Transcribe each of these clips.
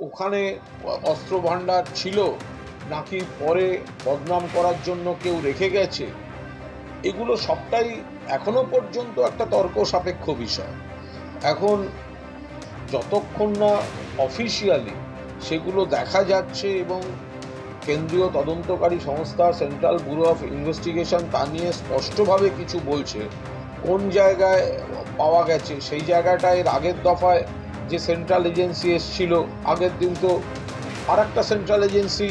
ওখানে অস্ত্র ভাণ্ডার ছিল নাকি পরে বদনাম করার জন্য কেউ রেখে গেছে, এগুলো সবটাই এখনো পর্যন্ত একটা তর্ক সাপেক্ষ বিষয়। এখন যতক্ষণ না অফিসিয়ালি সেগুলো দেখা যাচ্ছে এবং কেন্দ্রীয় তদন্তকারী সংস্থা সেন্ট্রাল ব্যুরো অফ ইনভেস্টিগেশন তা নিয়ে স্পষ্টভাবে কিছু বলছে, কোন জায়গায় পাওয়া গেছে সেই জায়গাটায় এর আগের দফায় যে সেন্ট্রাল এজেন্সি এসছিল, আগের দিন তো আর একটা সেন্ট্রাল এজেন্সি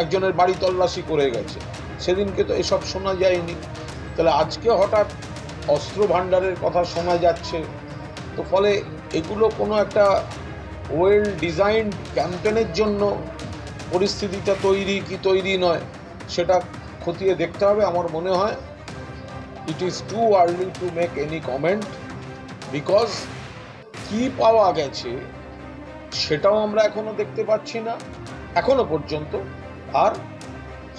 একজনের বাড়ি তল্লাশি করে গেছে, সেদিনকে তো এসব শোনা যায়নি। তাহলে আজকে হঠাৎ অস্ত্র ভাণ্ডারের কথা শোনা যাচ্ছে, তো ফলে এগুলো কোনো একটা ওয়েল ডিজাইনড ক্যাম্পেনের জন্য পরিস্থিতিটা তৈরি কি তৈরি নয় সেটা খতিয়ে দেখতে হবে। আমার মনে হয় it is too early to make any comment, because কি পাওয়া গেছে সেটাও আমরা এখনো দেখতে পাচ্ছি না এখনো পর্যন্ত, আর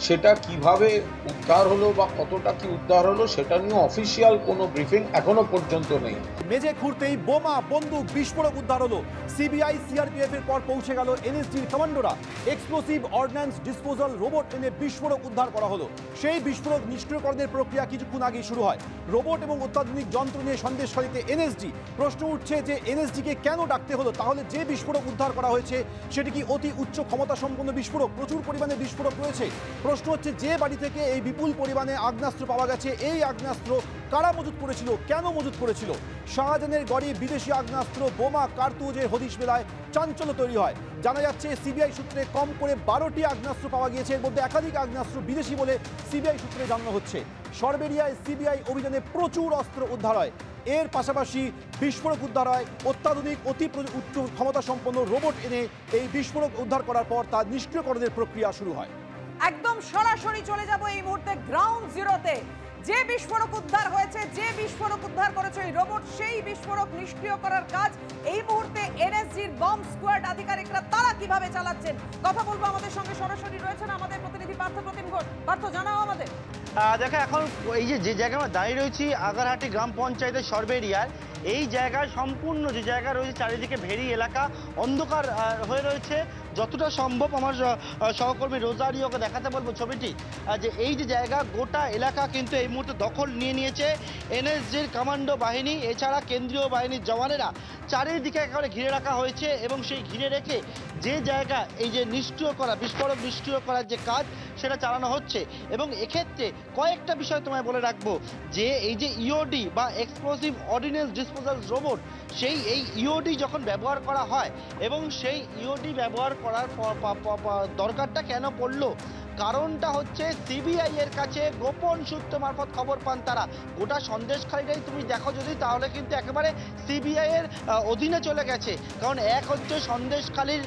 সেটা কিভাবে উদ্ধার হলো বা কতটা কি উদ্ধার হলো সেটা নিয়ে অফিসিয়াল কোনো ব্রিফিং এখনো পর্যন্ত নেই। মেঝে খুঁড়তেই বোমা, বন্দুক, বিস্ফোরক উদ্ধার হলো। সিবিআই সিআরপিএফ এর পর পৌঁছে গেল এনএসজির কমান্ডোরা। এক্সপ্লোসিভ অর্ডিন্যান্স ডিসপোজাল রোবট এনে বিস্ফোরক উদ্ধার করা হলো। সেই বিস্ফোরক নিষ্ক্রিয়করণের প্রক্রিয়া কিছুক্ষণ আগেই শুরু হয়। রোবট এবং অত্যাধুনিক যন্ত্র নিয়ে সন্দেশখালীতে এনএসজি। প্রশ্ন উঠছে যে এনএসজিকে কেন ডাকতে হলো? তাহলে যে বিস্ফোরক উদ্ধার করা হয়েছে সেটি কি অতি উচ্চ ক্ষমতা সম্পন্ন বিস্ফোরক? প্রচুর পরিমাণে বিস্ফোরক রয়েছে। প্রশ্ন হচ্ছে যে বাড়ি থেকে এই বিপুল পরিমাণে আগ্নেয়াস্ত্র পাওয়া গেছে, এই আগ্নেয়াস্ত্র কারা মজুত করেছিল, কেন মজুত করেছিল? শাহজাহানের গড়ে বিদেশি আগ্নেয়াস্ত্র, বোমা, কার্তুজের হদিশ মেলায় চাঞ্চল্য তৈরি হয়। জানা যাচ্ছে সিবিআই সূত্রে কম করে 12টি আগ্নেয়াস্ত্র পাওয়া গিয়েছে, এর মধ্যে একাধিক আগ্নেয়াস্ত্র বিদেশি বলে সিবিআই সূত্রে জানানো হচ্ছে। সরবেরিয়ায় সিবিআই অভিযানে প্রচুর অস্ত্র উদ্ধার হয়। এর পাশাপাশি বিস্ফোরক উদ্ধার হয়। অত্যাধুনিক অতি উচ্চ ক্ষমতা সম্পন্ন রোবট এনে এই বিস্ফোরক উদ্ধার করার পর তার নিষ্ক্রিয়করণের প্রক্রিয়া শুরু হয়। একদম সরাসরি চলে যাব এই মুহূর্তে গ্রাউন্ড জিরোতে। যে বিস্ফোরক উদ্ধার হয়েছে, যে বিস্ফোরক উদ্ধার করেছে এই রোবট, সেই বিস্ফোরক নিষ্ক্রিয় করার কাজ এই মুহূর্তে এনএসজির বম্ব স্কোয়াড আধিকারিকরা তারা কিভাবে চালাচ্ছেন কথা বলবো। আমাদের সঙ্গে সরাসরি রয়েছেন আমাদের প্রতিনিধি পার্থ প্রতিম ঘোষ। পার্থ, জানাও আমাদের। দেখো, এখন এই যে জায়গায় আমরা দাঁড়িয়ে রয়েছি আগারহাটি গ্রাম পঞ্চায়েতের সরবেরিয়ার, এই জায়গায় সম্পূর্ণ যে জায়গা রয়েছে চারিদিকে ভেরি এলাকা অন্ধকার হয়ে রয়েছে। যতটা সম্ভব আমার সহকর্মী রোজারিওকে দেখাতে বলবো ছবিটি, যে এই যে জায়গা গোটা এলাকা কিন্তু এই মুহূর্তে দখল নিয়ে নিয়েছে এনএসজির কমান্ডো বাহিনী, এছাড়া কেন্দ্রীয় বাহিনীর জওয়ানেরা। চারিদিকে একেবারে ঘিরে রাখা হয়েছে এবং সেই ঘিরে রেখে যে জায়গা এই যে নিষ্ক্রিয় করা, বিস্ফোরক নিষ্ক্রিয় করার যে কাজ সেটা চালানো হচ্ছে। এবং এক্ষেত্রে কয়েকটা বিষয় তোমায় বলে রাখবো, যে এই যে ইওডি বা এক্সপ্লোসিভ অর্ডিন্যান্স ডিসপোজাল রোবট, সেই এই ইওডি যখন ব্যবহার করা হয় এবং সেই ইওডি ব্যবহার করার দরকারটা কেন পড়লো, কারণটা হচ্ছে সিবিআই এর কাছে গোপন সূত্র মারফত খবর পান তারা। গোটা সন্দেশখালীটাই তুমি দেখো যদি, তাহলে কিন্তু একেবারে সিবিআই এর অধীনে চলে গেছে। কারণ এক হচ্ছে সন্দেশখালীর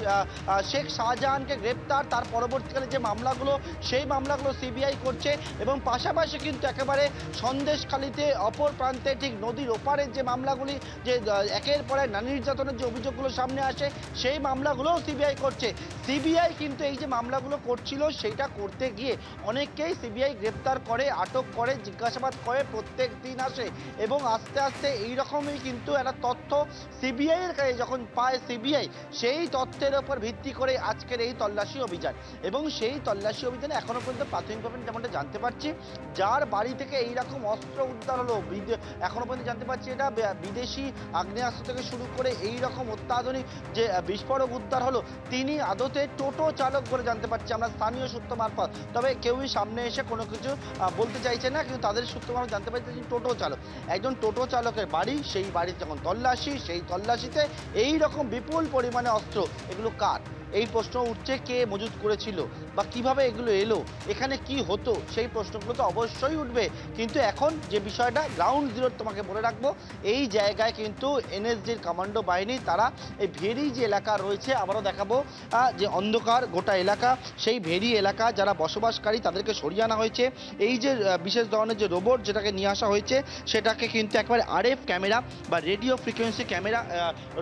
শেখ শাহজাহানকে গ্রেপ্তার, তার পরবর্তীকালে যে মামলাগুলো সেই মামলাগুলো সিবিআই করছে, এবং পাশাপাশি কিন্তু একেবারে সন্দেশখালীতে অপর প্রান্তে ঠিক নদীর ওপারের যে মামলাগুলি, যে একের পর এক নারী নির্যাতনের যে অভিযোগগুলো সামনে আসে সেই মামলাগুলোও সিবিআই করছে। সিবিআই কিন্তু এই যে মামলাগুলো করছিল সেইটা করতে গিয়ে অনেককেই সিবিআই গ্রেপ্তার করে, আটক করে, জিজ্ঞাসাবাদ করে, প্রত্যেক দিন আসে, এবং আস্তে আস্তে এইরকমই কিন্তু একটা তথ্য সিবিআই এর কাছে যখন পায় সিবিআই, সেই তথ্যের উপর ভিত্তি করে আজকের এই তল্লাশি অভিযান। এবং সেই তল্লাশি অভিযানে এখনো পর্যন্ত প্রাথমিকভাবে যেমনটা জানতে পারছি, যার বাড়ি থেকে এইরকম অস্ত্র উদ্ধার হলো, এখনো পর্যন্ত জানতে পারছি এটা বিদেশি আগ্নেয়াস্ত্র থেকে শুরু করে এই রকম অত্যাধুনিক যে বিস্ফোরক উদ্ধার হলো, তিনি আদতে টোটো চালক বলে জানতে পারছি আমরা স্থানীয় সূত্র মারফত। তবে কেউই সামনে এসে কোনো কিছু বলতে চাইছে না, কিন্তু তাদের সূত্র মারফত জানতে পারছি যে টোটো চালক, একজন টোটো চালকের বাড়ি, সেই বাড়ির যখন তল্লাশি, সেই তল্লাশিতে এই রকম বিপুল পরিমাণে অস্ত্র, এগুলো কার? এই প্রশ্ন উঠছে, কে মজুত করেছিল বা কিভাবে এগুলো এলো, এখানে কি হতো, সেই প্রশ্নগুলো তো অবশ্যই উঠবে। কিন্তু এখন যে বিষয়টা গ্রাউন্ড জিরো তোমাকে বলে রাখবো, এই জায়গায় কিন্তু এনএসজির কমান্ডো বাহিনী তারা এই ভেরি যে এলাকা রয়েছে, আবারও দেখাবো যে অন্ধকার গোটা এলাকা, সেই ভেরি এলাকা যারা বসবাসকারী তাদেরকে সরিয়ে আনা হয়েছে। এই যে বিশেষ ধরনের যে রোবট যেটাকে নিয়ে আসা হয়েছে, সেটাকে কিন্তু একবারে আরএফ ক্যামেরা বা রেডিও ফ্রিকোয়েন্সি ক্যামেরা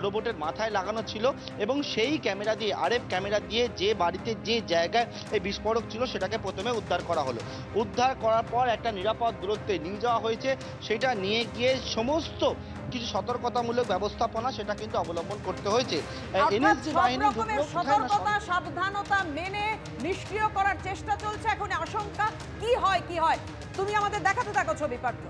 রোবটের মাথায় লাগানো ছিল, এবং সেই ক্যামেরা দিয়ে ক্যামেরা দিয়ে যে বাড়িতে যে জায়গায় এই বিস্ফোরক ছিল সেটাকে প্রথমে উদ্ধার করা হলো। উদ্ধার করার পর একটা নিরাপদ দূরত্বে নিয়ে যাওয়া হয়েছে, সেটা নিয়ে গিয়ে সমস্ত কিছু সতর্কতামূলক ব্যবস্থাপনা সেটা কিন্তু অবলম্বন করতে হয়েছে। অর্থাৎ এনএসজি সব বাহিনী রকমের ঢুকলো কোথায় না সতর্কতা সাবধানতা মেনে নিষ্ক্রিয় করার চেষ্টা চলছে। এখন আশঙ্কা কি হয় তুমি আমাদের দেখাতে থাকো ছবি পার্থ।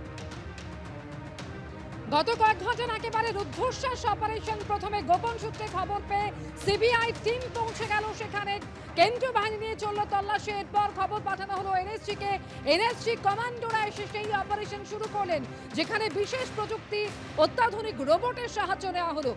গত কয়েক ঘন্টা একেবারে রুদ্ধশ্বাস অপারেশন। প্রথমে গোপন সূত্রে খবর পেয়ে সিবিআই টিম পৌঁছে গেল সেখানে, কেন্দ্রীয় বাহিনী নিয়ে চলল তল্লাশি। এরপর খবর পাঠানো হলো এনএসজি কে। এনএসজি কমান্ডোরা এসে সেই অপারেশন শুরু করলেন, যেখানে বিশেষ প্রযুক্তি অত্যাধুনিক রোবটের সাহায্য নেওয়া হলো।